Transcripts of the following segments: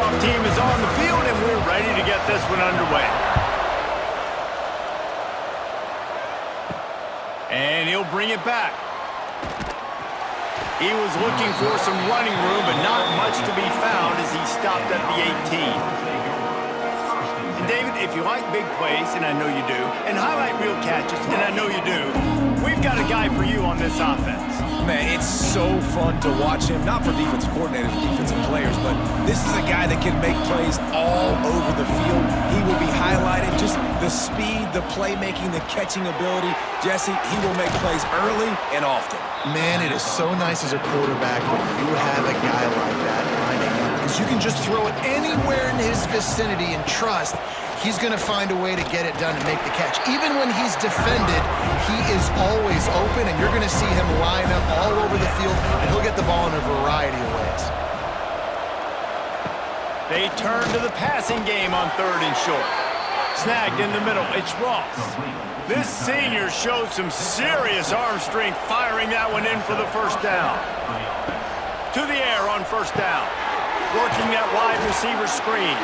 kickoff team is on the field, and we're ready to get this one underway. And he'll bring it back. He was looking for some running room, but not much to be found as he stopped at the 18. And David, if you like big plays, and I know you do, and highlight reel catches, and I know you do, we've got a guy for you on this offense. Man, it's so fun to watch him, not for defensive coordinators and defensive players, but this is a guy that can make plays all over the field. He will be highlighted, just the speed, the playmaking, the catching ability. Jesse, he will make plays early and often. Man, it is so nice as a quarterback when you have a guy like that lining up, because you can just throw it anywhere in his vicinity and trust he's going to find a way to get it done and make the catch. Even when he's defended, he is always open, and you're going to see him line up all over the field, and he'll get the ball in a variety of ways. They turn to the passing game on 3rd and short. Snagged in the middle, it's Ross. This senior showed some serious arm strength firing that one in for the first down. To the air on 1st down. Working that wide receiver screen.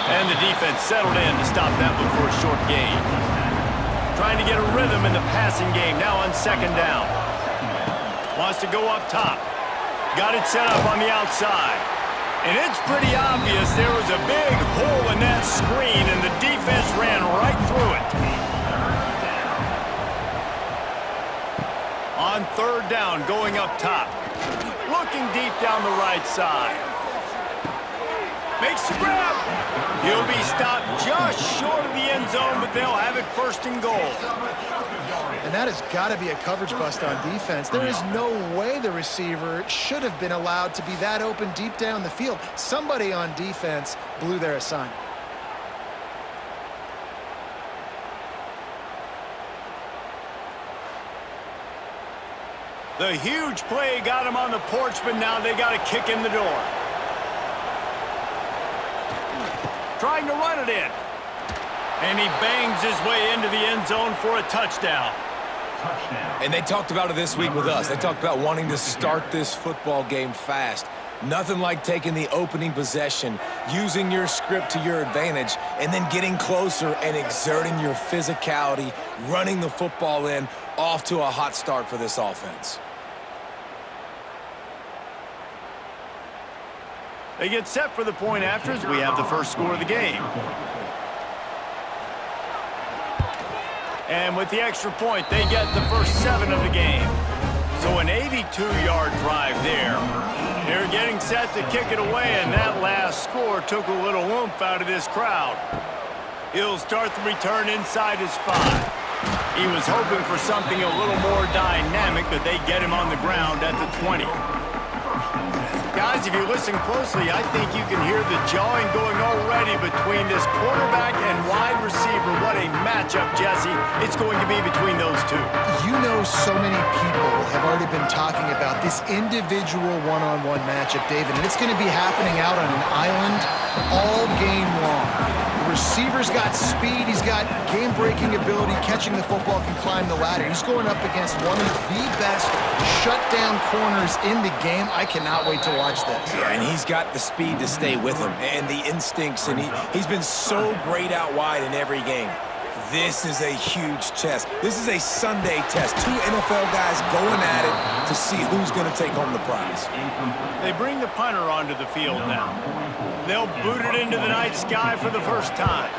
And the defense settled in to stop that one for a short gain. Trying to get a rhythm in the passing game now on 2nd down. Wants to go up top. Got it set up on the outside. And it's pretty obvious there was a big hole in that screen, and the defense ran right through it. On 3rd down, going up top. Looking deep down the right side. Makes the grab. He'll be stopped just short of the end zone, but they'll have it 1st and goal. And that has got to be a coverage bust on defense. There is no way the receiver should have been allowed to be that open deep down the field. Somebody on defense blew their assignment. The huge play got him on the porch, but now they got a kick in the door. Trying to run it in. And he bangs his way into the end zone for a touchdown. And they talked about it this week with us. They talked about wanting to start this football game fast. Nothing like taking the opening possession, using your script to your advantage, and then getting closer and exerting your physicality, running the football in, off to a hot start for this offense. They get set for the point after as we have the first score of the game. And with the extra point, they get the first 7 of the game. So an 82-yard drive there. They're getting set to kick it away, and that last score took a little oomph out of this crowd. He'll start the return inside his 5. He was hoping for something a little more dynamic, but they get him on the ground at the 20. Guys, if you listen closely, I think you can hear the jawing going already between this quarterback and wide receiver. What a matchup, Jesse, it's going to be between those two. You know, so many people have already been talking about this individual one-on-one matchup, David, and it's going to be happening out on an island all game long. The receiver's got speed, he's got game-breaking ability, catching the football, can climb the ladder. He's going up against one of the best shutdown corners in the game. I cannot wait to watch this. Yeah, and he's got the speed to stay with him and the instincts, and he's been so great out wide in every game. This is a huge test. This is a Sunday test. 2 NFL guys going at it to see who's going to take home the prize. They bring the punter onto the field now. They'll boot it into the night sky for the first time.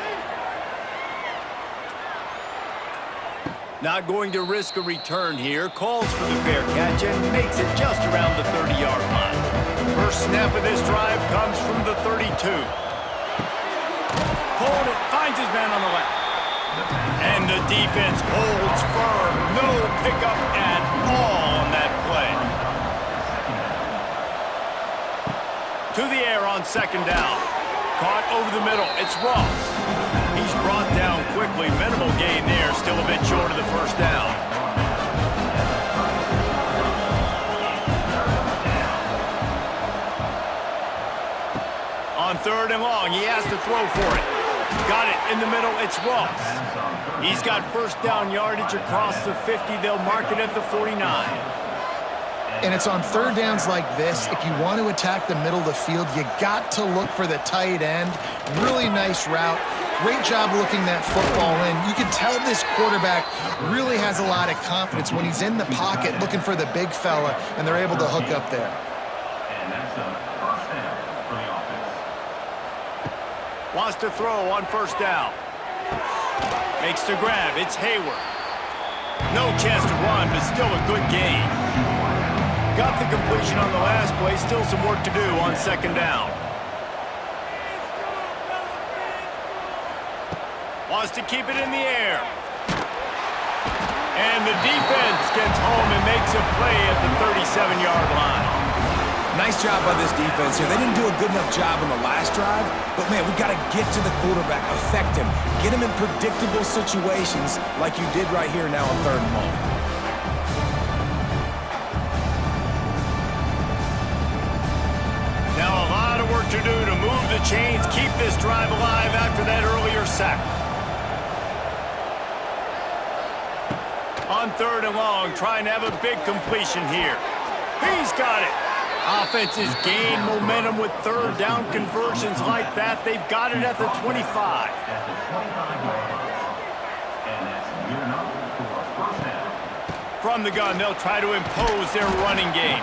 Not going to risk a return here. Calls for the fair catch and makes it just around the 30-yard line. First snap of this drive comes from the 32. Hold it, finds his man on the left. And the defense holds firm. No pickup at all on that play. To the air on 2nd down. Caught over the middle. It's Ross. He's brought down quickly. Minimal gain there. Still a bit short of the first down. On 3rd and long, he has to throw for it. Got it in the middle, it's Ross. He's got first down yardage across the 50. They'll mark it at the 49. And it's on third downs like this. If you want to attack the middle of the field, you got to look for the tight end. Really nice route. Great job looking that football in. You can tell this quarterback really has a lot of confidence when he's in the pocket looking for the big fella, and they're able to hook up there. And that's a first down for the offense. Wants to throw on first down. Makes the grab. It's Hayward. No chance to run, but still a good gain. Got the completion on the last play. Still some work to do on second down. Wants to keep it in the air. And the defense gets home and makes a play at the 37-yard line. Nice job by this defense here. They didn't do a good enough job on the last drive, but, man, we got to get to the quarterback, affect him, get him in predictable situations like you did right here now on third and long. Now a lot of work to do to move the chains, keep this drive alive after that earlier sack. On third and long, trying to have a big completion here. He's got it. Offenses gain momentum with third down conversions like that. They've got it at the 25. At the 25-yard line. And that's Huguenot for a first down. From the gun, they'll try to impose their running game.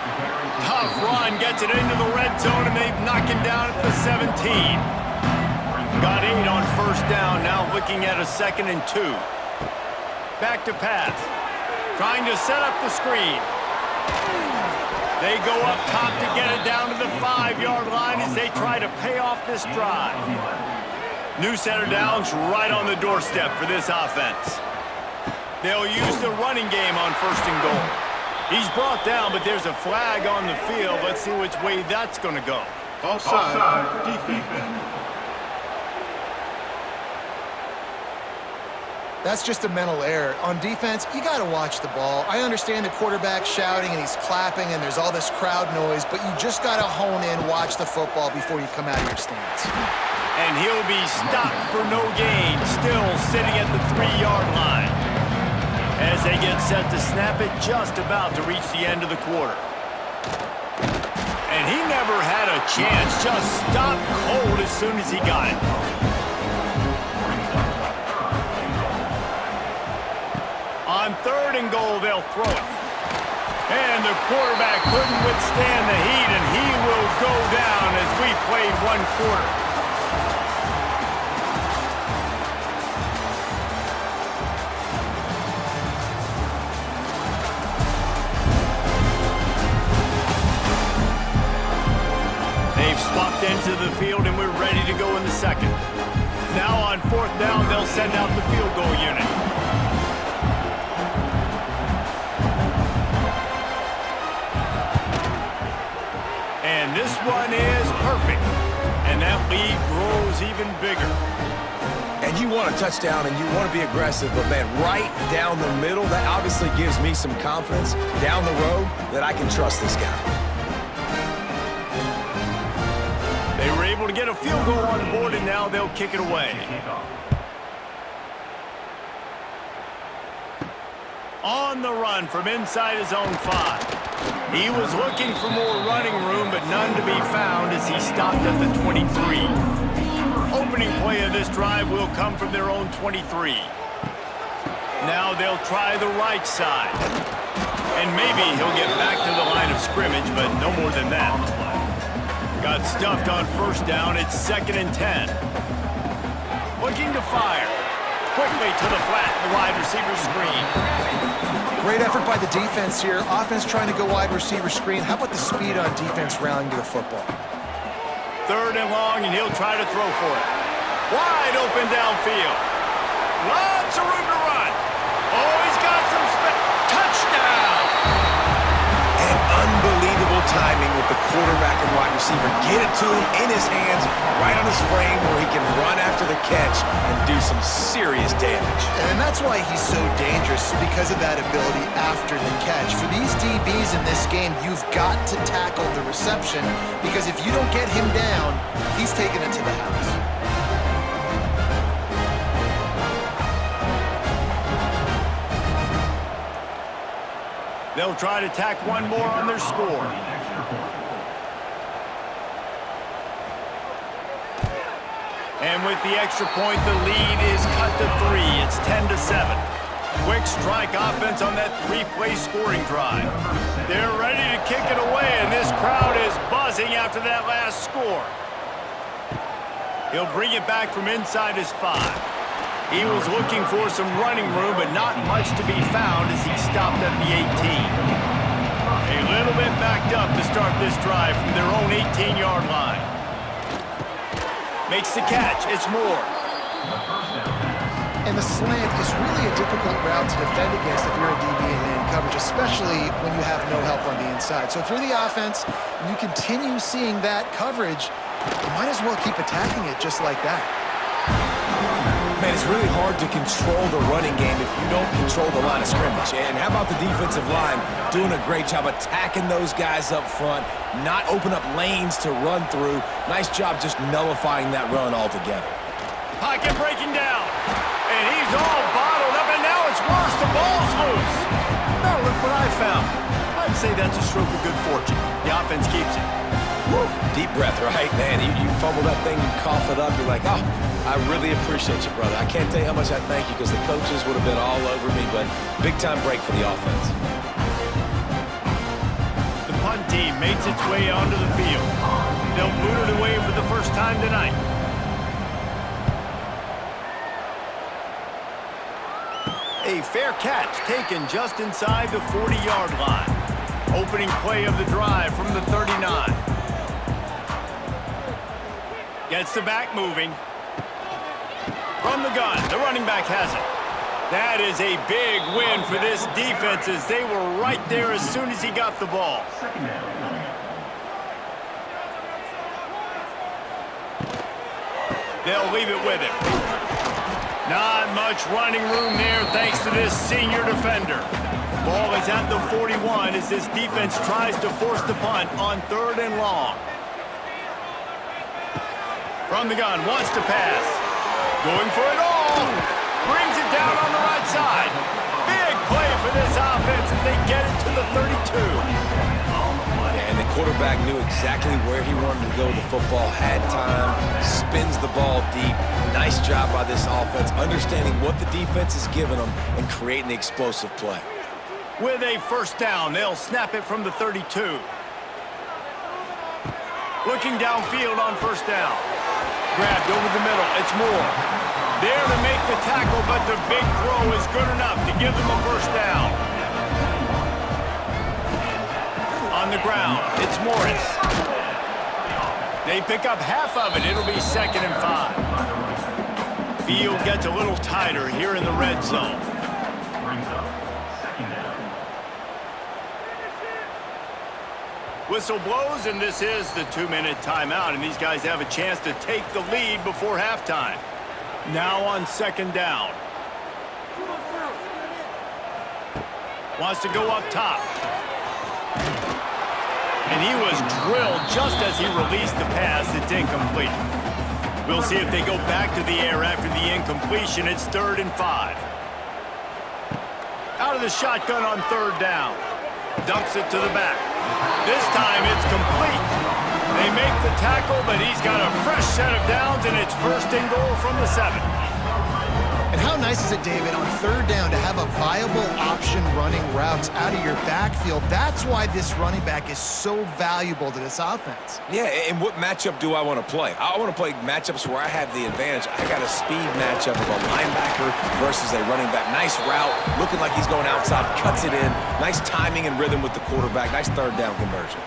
Tough run, gets it into the red zone, and they knock him down at the 17. Got 8 on first down, now looking at a 2nd and 2. Back to pass. Trying to set up the screen. They go up top to get it down to the 5-yard line as they try to pay off this drive. New set of downs right on the doorstep for this offense. They'll use the running game on first and goal. He's brought down, but there's a flag on the field. Let's see which way that's going to go. Offside, defense. That's just a mental error. On defense, you got to watch the ball. I understand the quarterback shouting and he's clapping and there's all this crowd noise, but you just got to hone in, watch the football before you come out of your stance. And he'll be stopped for no gain, still sitting at the 3-yard line. As they get set to snap it, just about to reach the end of the quarter. And he never had a chance, just stopped cold as soon as he got it. On third and goal, they'll throw it. And the quarterback couldn't withstand the heat, and he will go down as we played 1 quarter. They've swapped into the field, and we're ready to go in the second. Now on fourth down, they'll send out the field goal unit. And this one is perfect. And that lead grows even bigger. And you want a touchdown and you want to be aggressive, but, man, right down the middle, that obviously gives me some confidence down the road that I can trust this guy. They were able to get a field goal on the board, and now they'll kick it away. On the run from inside his own 5. He was looking for more running room, but none to be found as he stopped at the 23. Opening play of this drive will come from their own 23. Now they'll try the right side. And maybe he'll get back to the line of scrimmage, but no more than that. Got stuffed on first down. It's 2nd and 10. Looking to fire. Quickly to the flat, the wide receiver screen. Great effort by the defense here. Offense trying to go wide receiver screen. How about the speed on defense rallying to the football? Third and long, and he'll try to throw for it. Wide open downfield. Lots of room to run. Oh, he's got some space. Touchdown! And unbelievable timing with the quarterback and wide receiver. Get it to him in his hands, right on his frame where he can run after the catch and do some serious damage. And that's why he's so dangerous, because of that ability after the catch. For these DBs in this game, you've got to tackle the reception, because if you don't get him down, he's taking it to the house. They'll try to tack one more on their score. And with the extra point, the lead is cut to 3. It's 10-7. Quick strike offense on that three-play scoring drive. They're ready to kick it away, and this crowd is buzzing after that last score. He'll bring it back from inside his 5. He was looking for some running room, but not much to be found as he stopped at the 18. A little bit backed up to start this drive from their own 18-yard line. Makes the catch. It's Moore. And the slant is really a difficult route to defend against if you're a DB in man coverage, especially when you have no help on the inside. So if you're the offense and you continue seeing that coverage, you might as well keep attacking it just like that. Man, it's really hard to control the running game if you don't control the line of scrimmage. And how about the defensive line doing a great job attacking those guys up front, not open up lanes to run through. Nice job just nullifying that run altogether. Pocket breaking down. And he's all bottled up, and now it's worse. The ball's loose. Now look what I found. I'd say that's a stroke of good fortune. The offense keeps it. Woo. Deep breath, right, man? You fumble that thing, you cough it up, you're like, oh, I really appreciate you, brother. I can't tell you how much I thank you because the coaches would have been all over me, but big-time break for the offense. The punt team makes its way onto the field. They'll boot it away for the first time tonight. A fair catch taken just inside the 40-yard line. Opening play of the drive from the 39. Gets the back moving. From the gun, the running back has it. That is a big win for this defense as they were right there as soon as he got the ball. They'll leave it with him. Not much running room there thanks to this senior defender. Ball is at the 41 as this defense tries to force the punt on 3rd and long. From the gun, wants to pass. Going for it all. Brings it down on the right side. Big play for this offense as they get it to the 32. And the quarterback knew exactly where he wanted to go with the football, had time, spins the ball deep. Nice job by this offense, understanding what the defense is giving them and creating the explosive play. With a first down, they'll snap it from the 32. Looking downfield on first down. Grabbed over the middle. It's Moore. There to make the tackle, but the big throw is good enough to give them a first down. On the ground, it's Morris. They pick up half of it. It'll be 2nd and 5. Field gets a little tighter here in the red zone. Whistle blows, and this is the 2-minute timeout, and these guys have a chance to take the lead before halftime. Now on 2nd down. Wants to go up top. And he was drilled just as he released the pass. It's incomplete. We'll see if they go back to the air after the incompletion. It's 3rd and 5. Out of the shotgun on 3rd down. Dumps it to the back. This time it's complete. They make the tackle, but he's got a fresh set of downs, and it's 1st and goal from the 7. And how nice is it, David, on 3rd down to have a viable option running routes out of your backfield? That's why this running back is so valuable to this offense. Yeah, and what matchup do I want to play? I want to play matchups where I have the advantage. I got a speed matchup of a linebacker versus a running back. Nice route, looking like he's going outside, cuts it in. Nice timing and rhythm with the quarterback. Nice 3rd down conversion.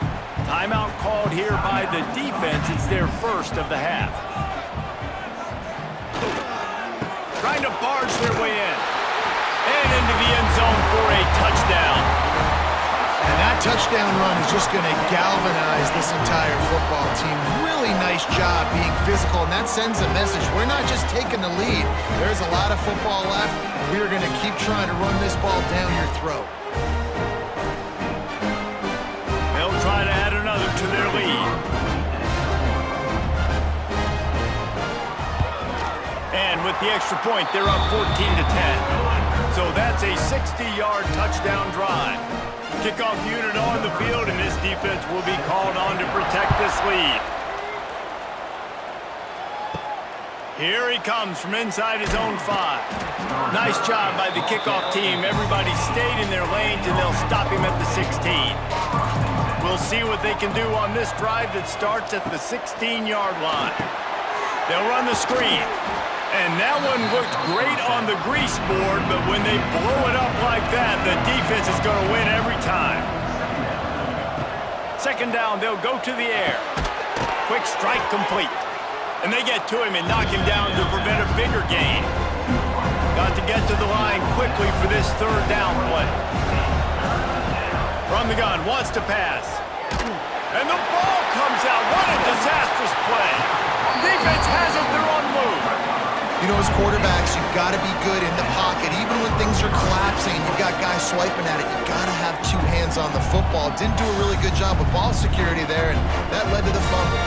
Timeout called here by the defense. It's their first of the half. Trying to barge their way in. And into the end zone for a touchdown. And that touchdown run is just going to galvanize this entire football team. Really nice job being physical, and that sends a message. We're not just taking the lead. There's a lot of football left, and we're going to keep trying to run this ball down your throat. They'll try to add another to their lead. And with the extra point, they're up 14-10. So that's a 60-yard touchdown drive. Kickoff unit on the field, and this defense will be called on to protect this lead. Here he comes from inside his own 5. Nice job by the kickoff team. Everybody stayed in their lanes, and they'll stop him at the 16. We'll see what they can do on this drive that starts at the 16-yard line. They'll run the screen. And that one looked great on the grease board, but when they blow it up like that, the defense is going to win every time. Second down, they'll go to the air. Quick strike complete. And they get to him and knock him down to prevent a bigger gain. Got to get to the line quickly for this third down play. From the gun, wants to pass. And the ball comes out. What a disastrous play. Defense has it, they're on the move. You know, as quarterbacks, you've got to be good in the pocket. Even when things are collapsing and you've got guys swiping at it, you've got to have 2 hands on the football. Didn't do a really good job of ball security there, and that led to the fumble.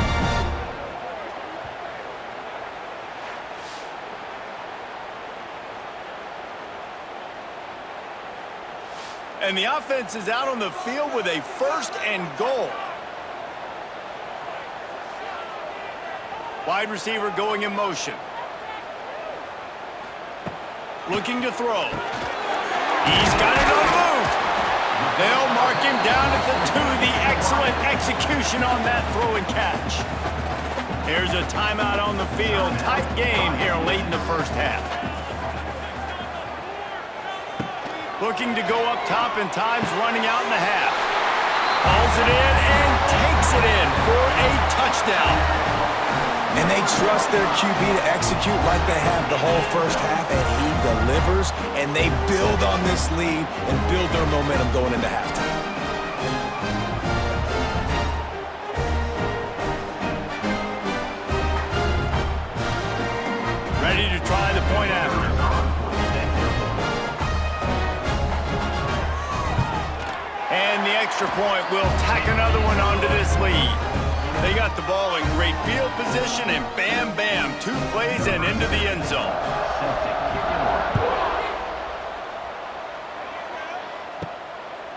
And the offense is out on the field with a 1st and goal. Wide receiver going in motion. Looking to throw. He's got it on the move. They'll mark him down at the 2. The excellent execution on that throw and catch. Here's a timeout on the field. Tight game here late in the first half. Looking to go up top, and time's running out in the half. Pulls it in and takes it in for a touchdown. And they trust their QB to execute like they have the whole first half, and he delivers, and they build on this lead and build their momentum going into halftime. Ready to try the point after. And the extra point will tack another one onto this lead. They got the ball in great field position, and bam, bam, 2 plays and into the end zone.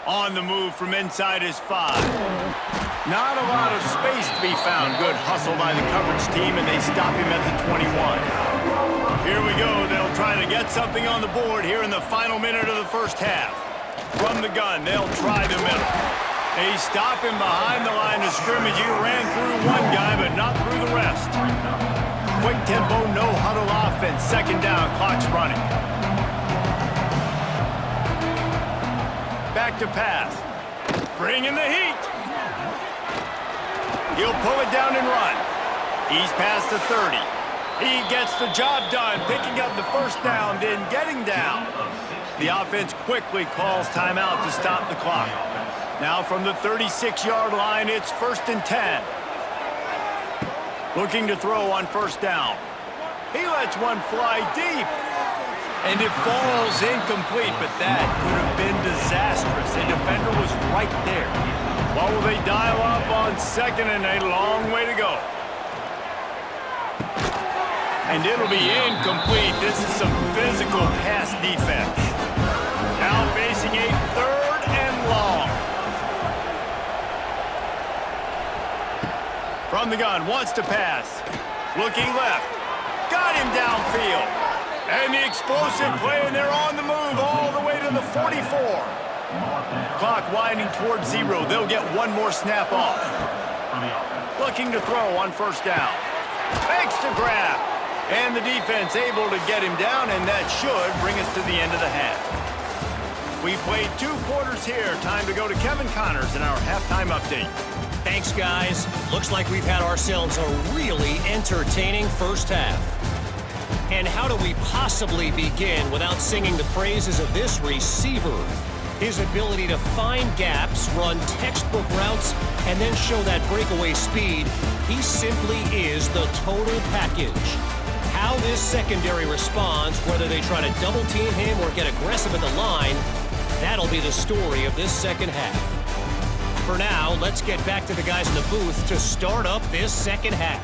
On the move from inside his 5. Not a lot of space to be found. Good hustle by the coverage team, and they stop him at the 21. Here we go. They'll try to get something on the board here in the final minute of the first half. From the gun, they'll try the middle. They stop him behind the line of scrimmage. He ran through one guy, but not through the rest. Quick tempo, no huddle offense. Second down, clock's running. Back to pass. Bringing the heat. He'll pull it down and run. He's past the 30. He gets the job done, picking up the first down, then getting down. The offense quickly calls timeout to stop the clock. Now from the 36-yard line, it's 1st and 10. Looking to throw on first down. He lets one fly deep. And it falls incomplete, but that could have been disastrous. The defender was right there. What will they dial up on 2nd and a long way to go? And it'll be incomplete. This is some physical pass defense. Now facing a 3rd and long. From the gun, wants to pass. Looking left. Got him downfield. And the explosive play, and they're on the move all the way to the 44. Clock winding towards 0. They'll get one more snap off. Looking to throw on first down. Makes the grab. And the defense able to get him down, and that should bring us to the end of the half. We've played 2 quarters here. Time to go to Kevin Connors in our halftime update. Thanks, guys. Looks like we've had ourselves a really entertaining first half. And how do we possibly begin without singing the praises of this receiver? His ability to find gaps, run textbook routes, and then show that breakaway speed. He simply is the total package. How this secondary responds, whether they try to double team him or get aggressive at the line, that'll be the story of this second half. For now, let's get back to the guys in the booth to start up this second half.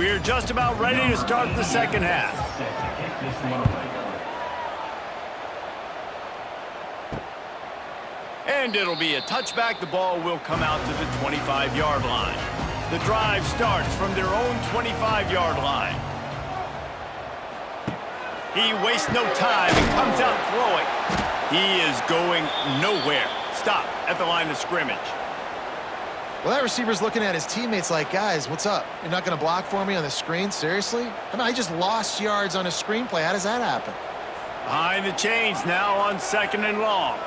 We're just about ready to start the second half. Set to kick this one away. And it'll be a touchback. The ball will come out to the 25-yard line. The drive starts from their own 25-yard line. He wastes no time and comes out throwing. He is going nowhere. Stop at the line of scrimmage. Well, that receiver's looking at his teammates like, guys, what's up? You're not going to block for me on the screen? Seriously? I mean, I just lost yards on a screenplay. How does that happen? Behind the chains now on 2nd and long.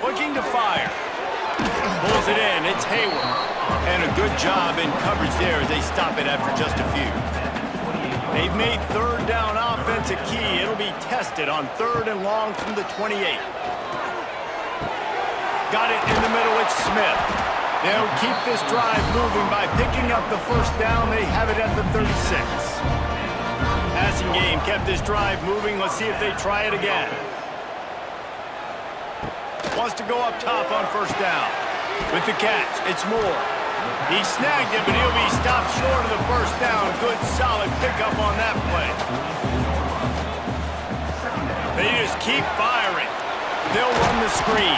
Looking to fire. Pulls it in. It's Hayward. And a good job in coverage there as they stop it after just a few. They've made 3rd down offense a key. It'll be tested on 3rd and long from the 28. Got it in the middle. It's Smith. They'll keep this drive moving by picking up the 1st down. They have it at the 36. Passing game kept this drive moving. Let's see if they try it again. Wants to go up top on 1st down. With the catch, it's Moore. He snagged it, but he'll be stopped short of the 1st down. Good, solid pickup on that play. They just keep firing. They'll run the screen.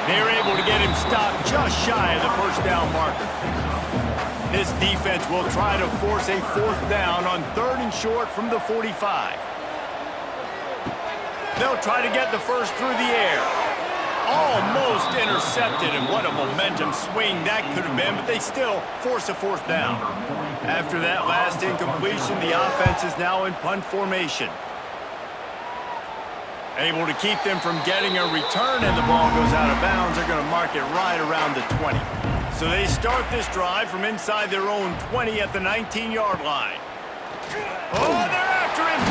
They're able to get him stopped just shy of the 1st down marker. This defense will try to force a 4th down on 3rd and short from the 45. They'll try to get the first through the air. Almost intercepted, and what a momentum swing that could have been, but they still force a 4th down. After that last incompletion, the offense is now in punt formation. Able to keep them from getting a return, and the ball goes out of bounds. They're going to mark it right around the 20. So they start this drive from inside their own 20 at the 19-yard line. Oh, they're after him!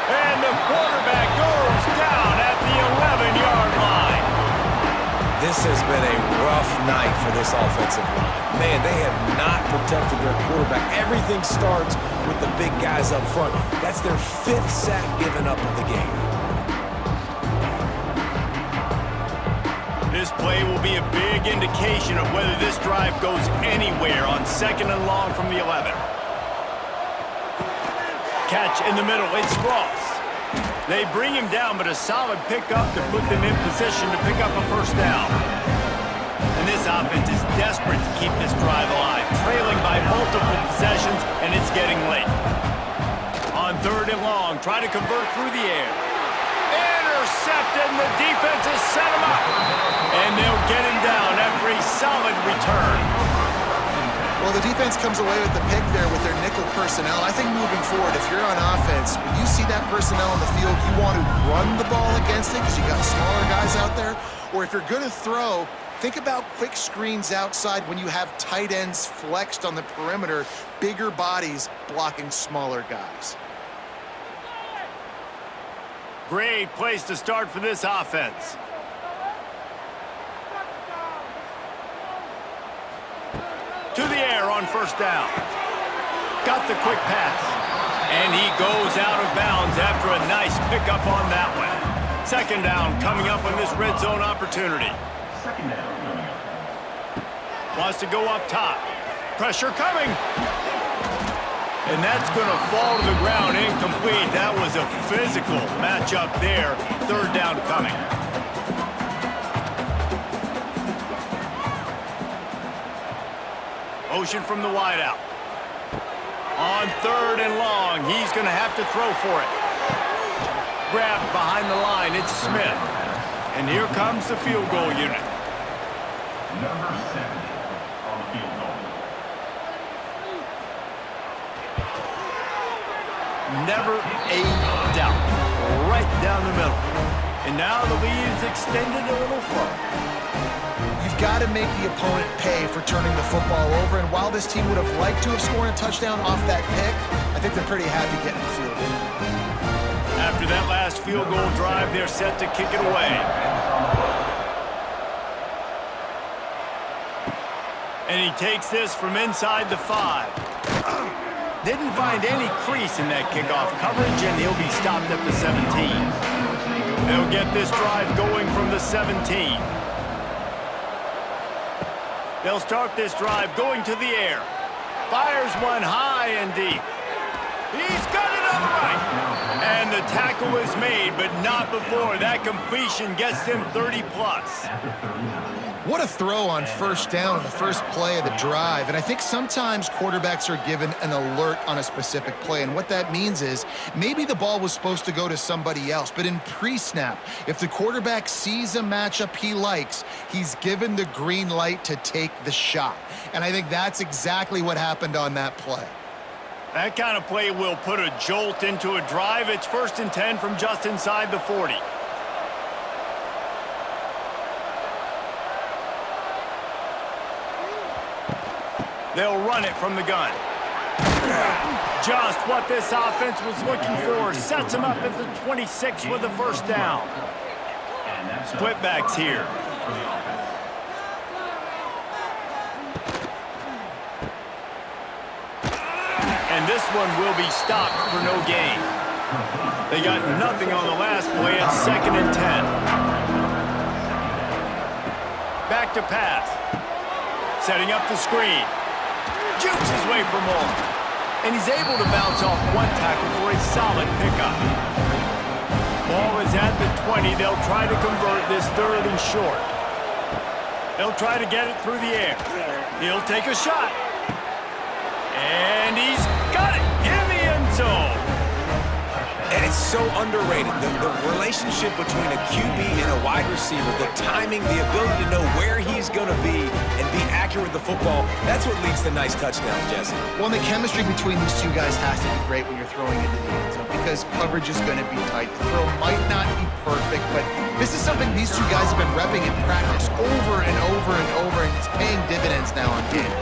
And the quarterback goes down at the 11-yard line. This has been a rough night for this offensive line. Man, they have not protected their quarterback. Everything starts with the big guys up front. That's their 5th sack given up of the game. This play will be a big indication of whether this drive goes anywhere on 2nd and long from the 11. Catch in the middle, it's Ross. They bring him down, but a solid pickup to put them in position to pick up a 1st down. And this offense is desperate to keep this drive alive, trailing by multiple possessions, and it's getting late. On 3rd and long, try to convert through the air. Intercepted, and the defense has set him up. And they'll get him down after a solid return. Well, the defense comes away with the pick there with their nickel personnel. I think moving forward, if you're on offense, when you see that personnel on the field, you want to run the ball against it because you got smaller guys out there. Or if you're going to throw, think about quick screens outside when you have tight ends flexed on the perimeter, bigger bodies blocking smaller guys. Great place to start for this offense. To the air on 1st down. Got the quick pass. And he goes out of bounds after a nice pickup on that one. 2nd down coming up on this red zone opportunity. 2nd down coming up. Wants to go up top. Pressure coming. And that's going to fall to the ground incomplete. That was a physical matchup there. 3rd down coming. Motion from the wideout. On 3rd and long, he's going to have to throw for it. Grabbed behind the line, it's Smith. And here comes the field goal unit. Number 7 on the field goal. Never a doubt. Right down the middle. And now the lead is extended a little further. You've got to make the opponent pay for turning the football over, and while this team would have liked to have scored a touchdown off that pick, I think they're pretty happy getting the field goal. After that last field goal drive, they're set to kick it away. And he takes this from inside the 5. Didn't find any crease in that kickoff coverage, and he'll be stopped at the 17. They'll get this drive going from the 17. They'll start this drive going to the air. Fires one high and deep. He's got it on the right. And the tackle is made, but not before that completion gets him 30-plus. What a throw on first down in the first play of the drive. And I think sometimes quarterbacks are given an alert on a specific play. And what that means is maybe the ball was supposed to go to somebody else. But in pre-snap, if the quarterback sees a matchup he likes, he's given the green light to take the shot. And I think that's exactly what happened on that play. That kind of play will put a jolt into a drive. It's 1st and 10 from just inside the 40. They'll run it from the gun. Just what this offense was looking for. Sets them up at the 26 with the first down. Split backs here. And this one will be stopped for no gain. They got nothing on the last play at 2nd and 10. Back to pass. Setting up the screen. Jukes his way for more. And he's able to bounce off one tackle for a solid pickup. Ball is at the 20. They'll try to convert this 3rd and short. They'll try to get it through the air. He'll take a shot. And he's got it in the end zone. And it's so underrated. The relationship between a QB and a wide receiver, the timing, the ability to know where he's going to be and be accurate with the football, that's what leads to nice touchdowns, Jesse. Well, the chemistry between these two guys has to be great when you're throwing into the end zone because coverage is going to be tight. The throw might not be perfect, but this is something these two guys have been repping in practice over and over and over, and it's paying dividends now on game.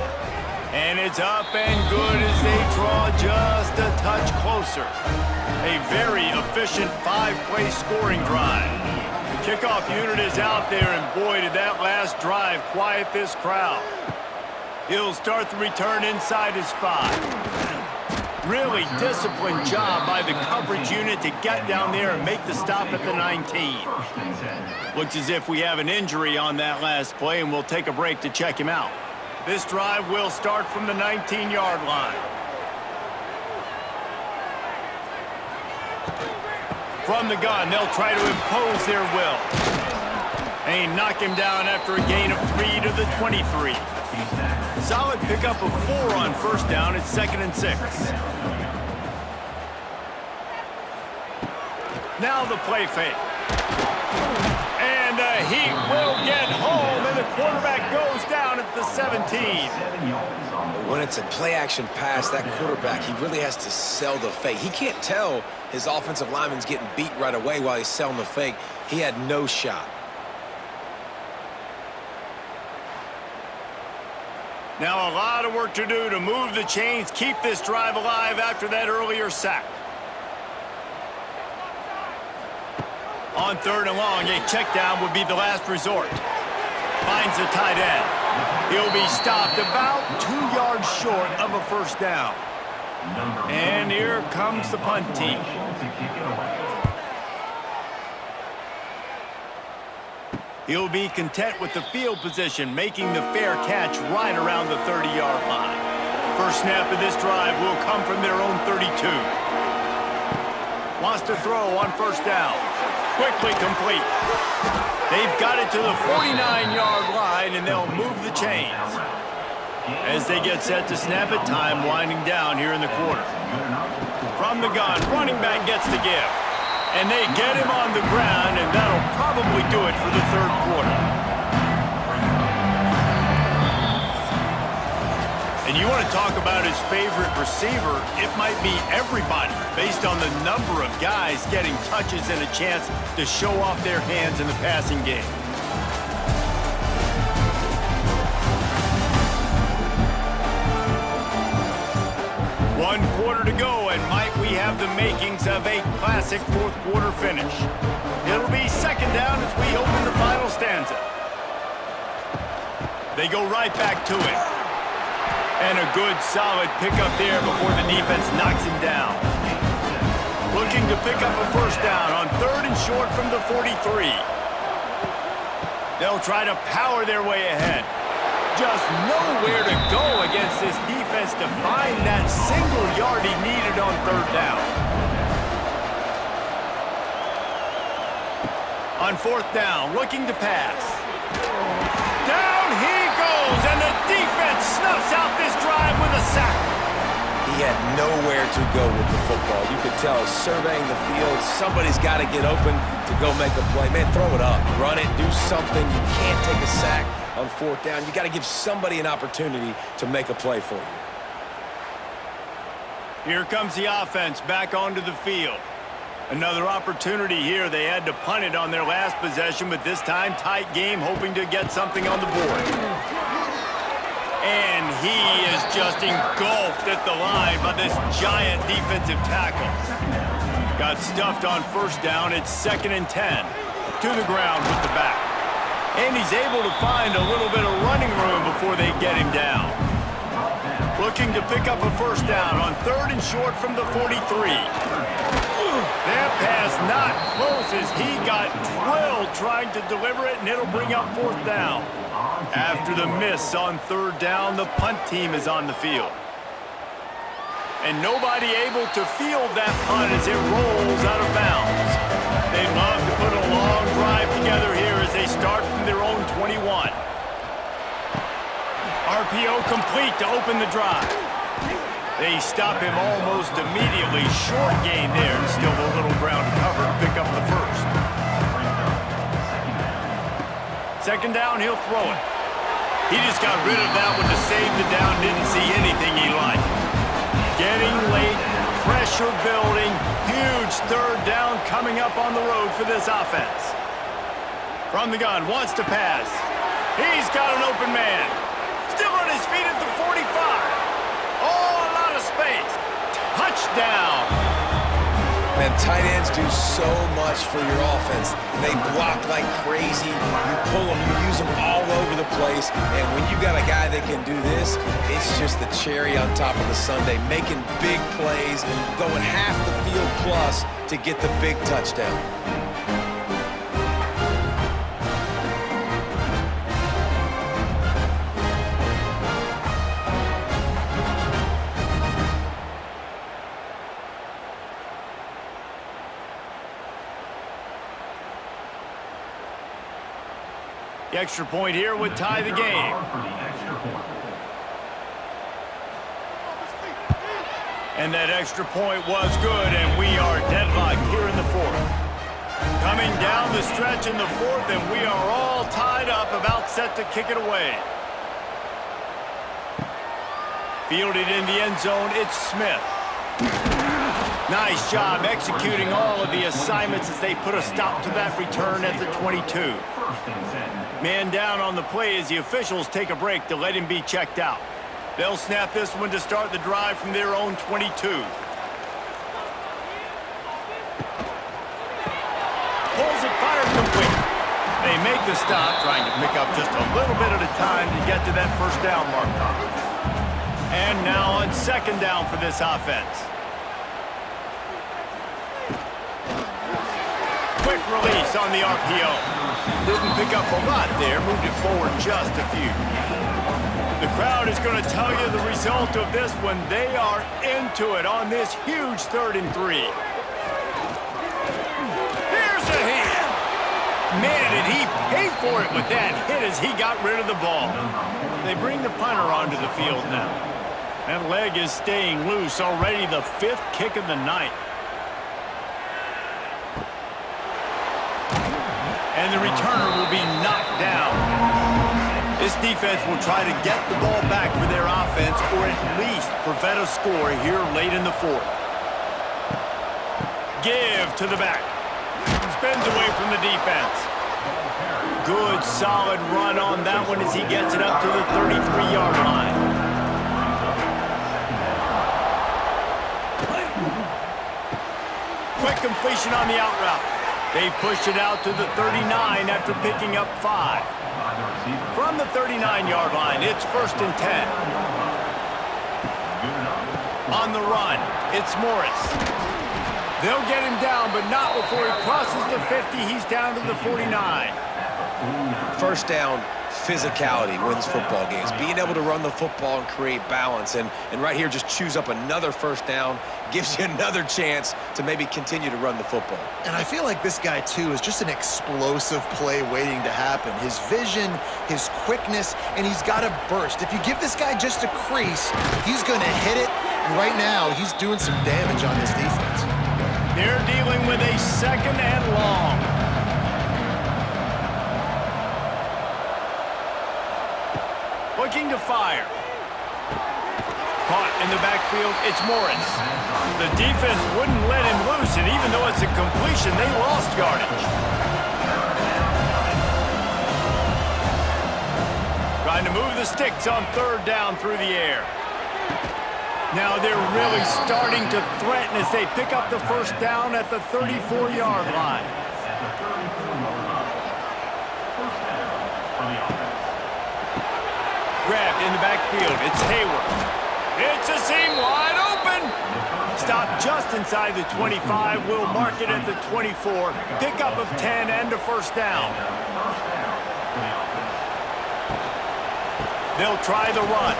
And it's up and good as they draw just a touch closer. A very efficient 5-play scoring drive. The kickoff unit is out there, and boy, did that last drive quiet this crowd. He'll start the return inside his 5. Really disciplined job by the coverage unit to get down there and make the stop at the 19. Looks as if we have an injury on that last play, and we'll take a break to check him out. This drive will start from the 19-yard line. From the gun, they'll try to impose their will. They knock him down after a gain of 3 to the 23. Solid pickup of 4 on first down. It's 2nd and 6. Now the play fake. And the Heat will get home, and the quarterback goes down at the 17. When it's a play-action pass, that quarterback, he really has to sell the fake. He can't tell his offensive lineman's getting beat right away while he's selling the fake. He had no shot. Now a lot of work to do to move the chains, keep this drive alive after that earlier sack. On 3rd and long, a check down would be the last resort. Finds the tight end. He'll be stopped about 2 yards short of a first down. And here comes the punt team. He'll be content with the field position, making the fair catch right around the 30-yard line. First snap of this drive will come from their own 32. Wants to throw on first down. Quickly complete. They've got it to the 49-yard line, and they'll move the chains. As they get set to snap it, time winding down here in the quarter. From the gun, running back gets the give. And they get him on the ground, and that'll probably do it for the 3rd quarter. And you want to talk about his favorite receiver, it might be everybody, based on the number of guys getting touches and a chance to show off their hands in the passing game. One quarter to go, and might we have the makings of a classic 4th quarter finish. It'll be 2nd down as we open the final stanza. They go right back to it. And a good, solid pickup there before the defense knocks him down. Looking to pick up a first down on 3rd and short from the 43. They'll try to power their way ahead. Just nowhere to go against this defense to find that single yard he needed on third down. On fourth down, looking to pass. Down he goes, and the defense snuffs out this drive with a sack. He had nowhere to go with the football. You could tell, surveying the field, somebody's got to get open to go make a play. Man, throw it up, run it, do something. You can't take a sack on fourth down. You got to give somebody an opportunity to make a play for you. Here comes the offense back onto the field. Another opportunity here. They had to punt it on their last possession, but this time tight game, hoping to get something on the board. And he is just engulfed at the line by this giant defensive tackle. Got stuffed on first down. It's 2nd and 10. To the ground with the back. And he's able to find a little bit of running room before they get him down. Looking to pick up a first down on 3rd and short from the 43. That pass not close as he got drilled trying to deliver it, and it'll bring up 4th down. After the miss on 3rd down, the punt team is on the field. And nobody able to field that punt as it rolls out of bounds. They'd love to put a long drive together here as they start from their own 21. RPO complete to open the drive. They stop him almost immediately. Short gain there, and still a little ground to cover to pick up the first. 2nd down, he'll throw it. He just got rid of that one to save the down. Didn't see anything he liked. Getting late, pressure building, huge 3rd down coming up on the road for this offense. From the gun, wants to pass. He's got an open man. Still on his feet at the 45. Oh, a lot of space. Touchdown. Man, tight ends do so much for your offense. They block like crazy. You pull them, you use them all over the place. And when you got a guy that can do this, it's just the cherry on top of the sundae. Making big plays, going half the field plus to get the big touchdown. The extra point here would tie the game. And that extra point was good, and we are deadlocked here in the 4th. Coming down the stretch in the 4th, and we are all tied up, about set to kick it away. Fielded in the end zone, it's Smith. Nice job executing all of the assignments as they put a stop to that return at the 22. Man down on the play as the officials take a break to let him be checked out. They'll snap this one to start the drive from their own 22. Pulls it, fired complete. They make the stop, trying to pick up just a little bit at a time to get to that first down marker. And now on 2nd down for this offense. Quick release on the RPO. Didn't pick up a lot there, moved it forward just a few. The crowd is going to tell you the result of this when they are into it on this huge 3rd and 3. Here's a hit. Man, did he pay for it with that hit as he got rid of the ball. They bring the punter onto the field now. That leg is staying loose, already the 5th kick of the night. And the returner will be knocked down. This defense will try to get the ball back for their offense, or at least prevent a score here late in the 4th. Give to the back. Spins away from the defense. Good, solid run on that one as he gets it up to the 33-yard line. Quick completion on the out route. They've pushed it out to the 39 after picking up 5. From the 39-yard line, it's 1st and 10. On the run, it's Morris. They'll get him down, but not before he crosses the 50. He's down to the 49. First down, physicality wins football games. Being able to run the football and create balance. And right here, just choose up another first down, gives you another chance to maybe continue to run the football. And I feel like this guy, too, is just an explosive play waiting to happen. His vision, his quickness, and he's got a burst. If you give this guy just a crease, he's going to hit it. And right now, he's doing some damage on this defense. They're dealing with a second and long. Looking to fire. Caught in the backfield, it's Morris. The defense wouldn't let him loose, and even though it's a completion, they lost yardage. Trying to move the sticks on third down through the air. Now they're really starting to threaten as they pick up the first down at the 34-yard line. Grabbed in the backfield. It's Hayward. It's a seam wide open. Stopped just inside the 25. We'll mark it at the 24. Pickup of 10 and a first down. They'll try the run.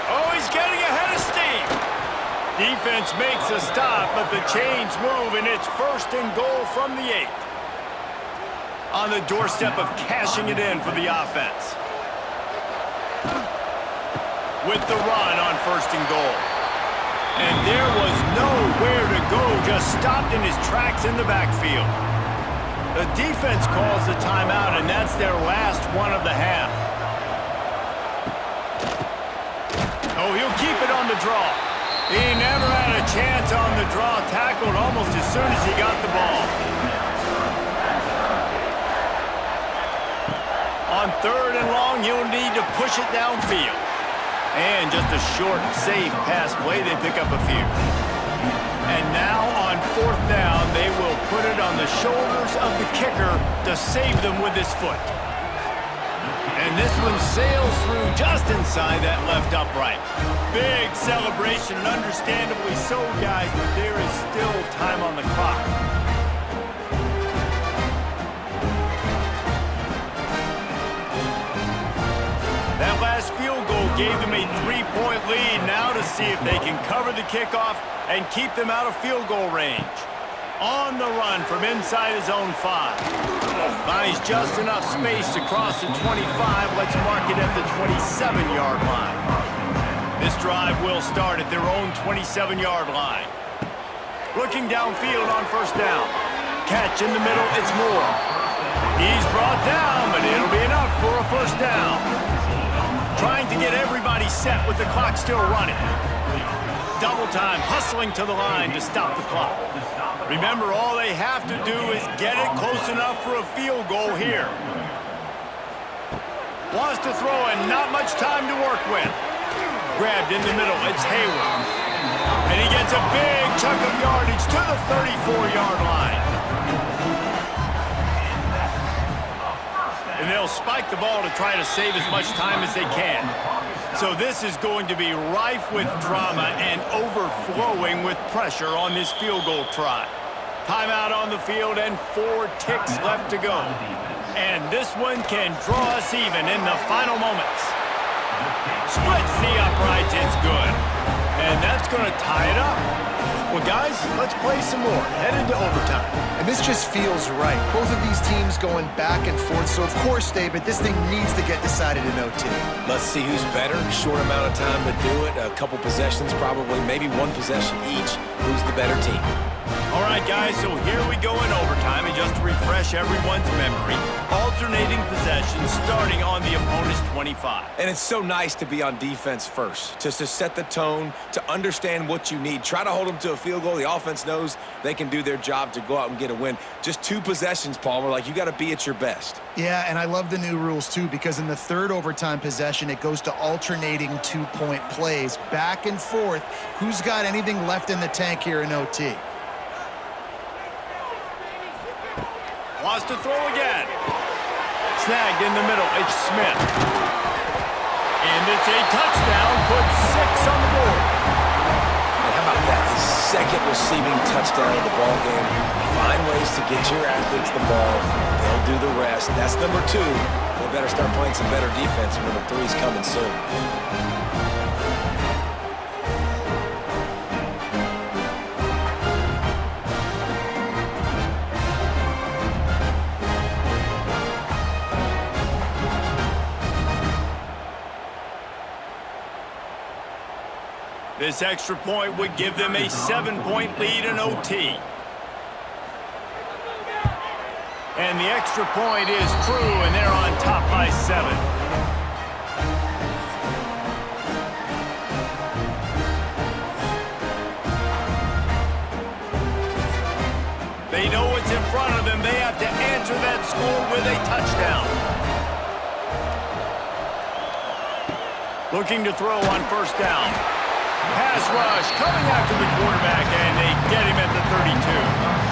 Oh, he's getting ahead of steam. Defense makes a stop, but the chains move, and it's first and goal from the 8. On the doorstep of cashing it in for the offense. With the run on first and goal. And there was nowhere to go, just stopped in his tracks in the backfield. The defense calls the timeout, and that's their last one of the half. Oh, he'll keep it on the draw. He never had a chance on the draw, tackled almost as soon as he got the ball. On third and long, you'll need to push it downfield. And just a short, safe pass play, they pick up a few. And now on fourth down, they will put it on the shoulders of the kicker to save them with his foot. And this one sails through just inside that left upright. Big celebration, and understandably so, guys, but there is still time on the clock. That last field goal gave them a 3-point lead. Now to see if they can cover the kickoff and keep them out of field goal range. On the run from inside his own 5. Finds just enough space to cross the 25. Let's mark it at the 27-yard line. This drive will start at their own 27-yard line. Looking downfield on first down. Catch in the middle, it's Moore. He's brought down, but it'll be enough for a first down. Trying to get everybody set with the clock still running. Double time, hustling to the line to stop the clock. Remember, all they have to do is get it close enough for a field goal here. Wants to throw and not much time to work with. Grabbed in the middle, it's Hayward. And he gets a big chunk of yardage to the 34-yard line. And they'll spike the ball to try to save as much time as they can. So this is going to be rife with drama and overflowing with pressure on this field goal try. Timeout on the field and 4 ticks left to go. And this one can draw us even in the final moments. Splits the uprights, it's good. And that's going to tie it up. Well, guys, let's play some more. Headed to overtime. And this just feels right. Both of these teams going back and forth. So, of course, David, this thing needs to get decided in OT. Let's see who's better. Short amount of time to do it. A couple possessions probably, maybe one possession each. Who's the better team? All right, guys, so here we go in overtime. And just to refresh everyone's memory, alternating possessions starting on the opponent's 25. And it's so nice to be on defense first, just to set the tone, to understand what you need. Try to hold them to a field goal. The offense knows they can do their job to go out and get a win. Just 2 possessions, Palmer. Like, you got to be at your best. Yeah, and I love the new rules, too, because in the third overtime possession, it goes to alternating 2-point plays, back and forth. Who's got anything left in the tank here in OT? Wants to throw again. Snagged in the middle, it's Smith. And it's a touchdown, puts 6 on the board. And how about that? His second receiving touchdown of the ball game. Find ways to get your athletes the ball. They'll do the rest. That's number 2. But better start playing some better defense. Number 3's coming soon. This extra point would give them a 7-point lead in OT. And the extra point is true, and they're on top by 7. They know what's in front of them. They have to answer that score with a touchdown. Looking to throw on first down. Pass rush coming after the quarterback, and they get him at the 32.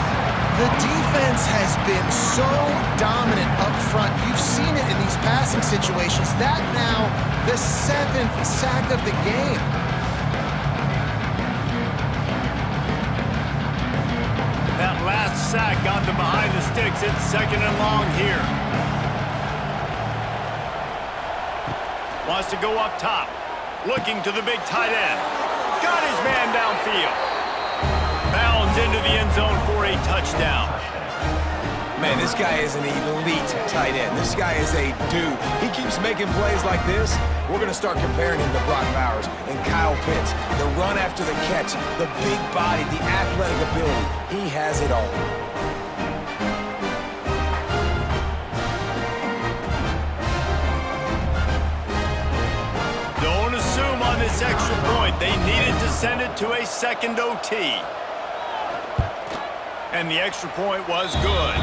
The defense has been so dominant up front. You've seen it in these passing situations. That now the 7th sack of the game. That last sack got them behind the sticks. It's 2nd and long here. Wants to go up top. Looking to the big tight end. Got his man downfield. Bounds into the end zone for a touchdown. Man, this guy is an elite tight end. This guy is a dude. He keeps making plays like this. We're going to start comparing him to Brock Bowers and Kyle Pitts. The run after the catch, the big body, the athletic ability. He has it all. Don't assume on this extra point. They needed to send it to a second OT. And the extra point was good.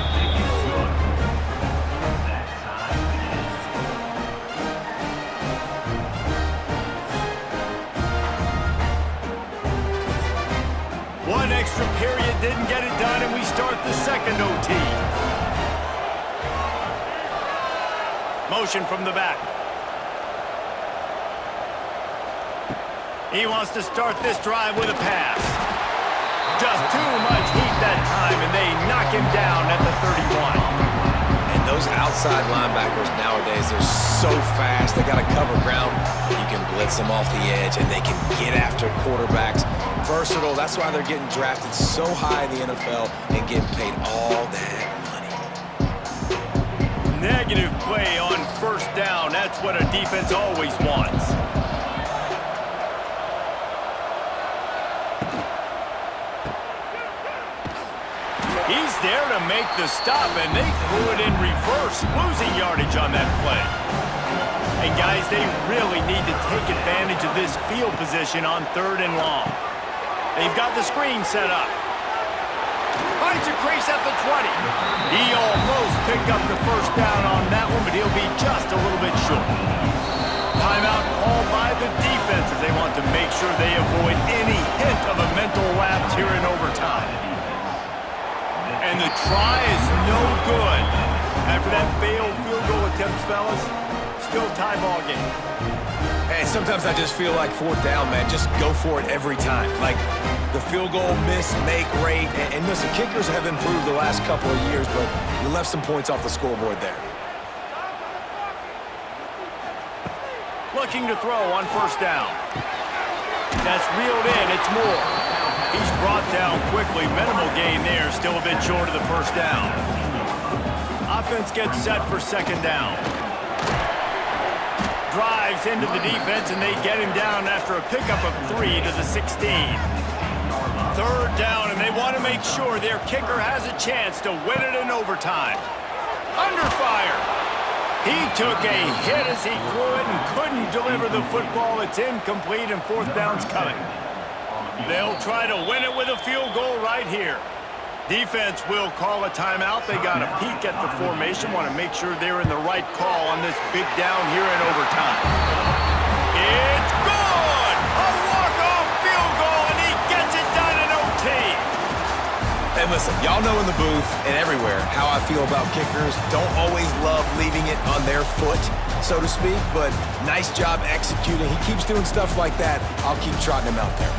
One extra period didn't get it done, and we start the second OT. Motion from the back. He wants to start this drive with a pass. Just too much heat that time, and they knock him down at the 31. And those outside linebackers nowadays, they're so fast. They got to cover ground. You can blitz them off the edge, and they can get after quarterbacks. Versatile. That's why they're getting drafted so high in the NFL and getting paid all that money. Negative play on first down. That's what a defense always wants. He's there to make the stop, and they threw it in reverse, losing yardage on that play. And guys, they really need to take advantage of this field position on 3rd and long. They've got the screen set up. Finds a crease at the 20. He almost picked up the first down on that one, but he'll be just a little bit short. Timeout called by the defense as they want to make sure they avoid any hint of a mental lapse here in overtime. And the try is no good. After that failed field goal attempt, fellas, still tie ball game. Hey, sometimes I just feel like 4th down, man. Just go for it every time. Like the field goal miss, make rate. And listen, kickers have improved the last couple of years, but you left some points off the scoreboard there. Looking to throw on first down. That's reeled in. It's Moore. He's brought down quickly. Minimal gain there. Still a bit short of the first down. Offense gets set for 2nd down. Drives into the defense, and they get him down after a pickup of 3 to the 16. 3rd down, and they want to make sure their kicker has a chance to win it in overtime. Under fire. He took a hit as he threw it and couldn't deliver the football. It's incomplete, and 4th down's coming. They'll try to win it with a field goal right here. Defense will call a timeout. They got a peek at the formation, want to make sure they're in the right call on this big down here in overtime. It's good! A walk-off field goal, and he gets it done in OT. And listen, y'all know in the booth and everywhere how I feel about kickers. Don't always love leaving it on their foot, so to speak, but nice job executing. He keeps doing stuff like that. I'll keep trotting him out there.